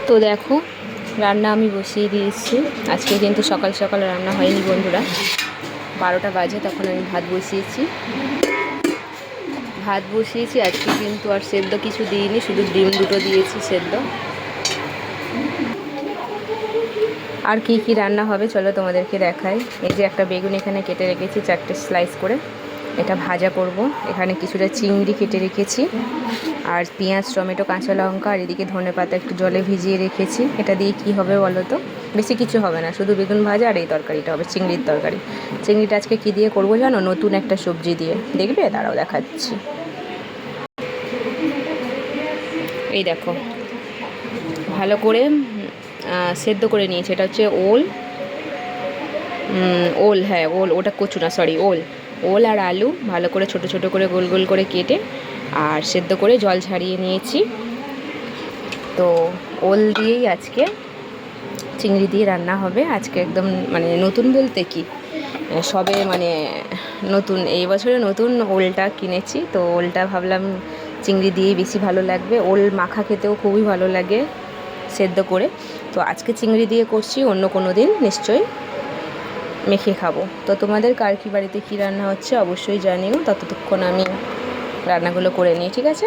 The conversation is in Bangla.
তো দেখো রান্না আমি বসিয়ে দিয়েছি। আজকে কিন্তু সকাল সকাল রান্না হয়নি বন্ধুরা, 12টা বাজে তখন আমি ভাত বসিয়েছি। আজকে কিন্তু আর সেদ্ধ কিছু দিইনি, শুধু ডিম দুটো দিয়েছি সেদ্ধ। আর কি কি রান্না হবে চলো তোমাদেরকে দেখাই। এই যে একটা বেগুন এখানে কেটে রেখেছি 4টে স্লাইস করে, এটা ভাজা করব। এখানে কিছুটা চিংড়ি কেটে রেখেছি, আর পেঁয়াজ, টমেটো, কাঁচা লঙ্কা, আর এদিকে ধনেপাতা একটু জলে ভিজিয়ে রেখেছি। এটা দিয়ে কি হবে বলো তো? বেশি কিছু হবে না, শুধু বেগুন ভাজা আর এই তরকারিটা হবে, চিংড়ির তরকারি। চিংড়িটা আজকে কী দিয়ে করবো জানো? নতুন একটা সবজি দিয়ে। দেখবে? দাঁড়াও দেখাচ্ছি। এই দেখো ভালো করে সেদ্ধ করে নিয়েছি। এটা হচ্ছে ওল, হ্যাঁ ওল, ওটা কচু না, সরি ওল আর আলু ভালো করে ছোট ছোট করে গোল গোল করে কেটে আর সেদ্ধ করে জল ছাড়িয়ে নিয়েছি। তো ওল দিয়েই আজকে চিংড়ি দিয়ে রান্না হবে। আজকে একদম মানে নতুন বলতে কি, সবে মানে নতুন, এই বছরে নতুন ওলটা কিনেছি। তো ওলটা ভাবলাম চিংড়ি দিয়েই বেশি ভালো লাগবে। ওল মাখা খেতেও খুবই ভালো লাগে সেদ্ধ করে। তো আজকে চিংড়ি দিয়ে করছি, অন্য কোনো দিন নিশ্চয়ই মেখে খাবো। তো তোমাদের কার কি বাড়িতে কী রান্না হচ্ছে অবশ্যই জানিও। ততক্ষণ আমি রান্নাগুলো করে নিই, ঠিক আছে?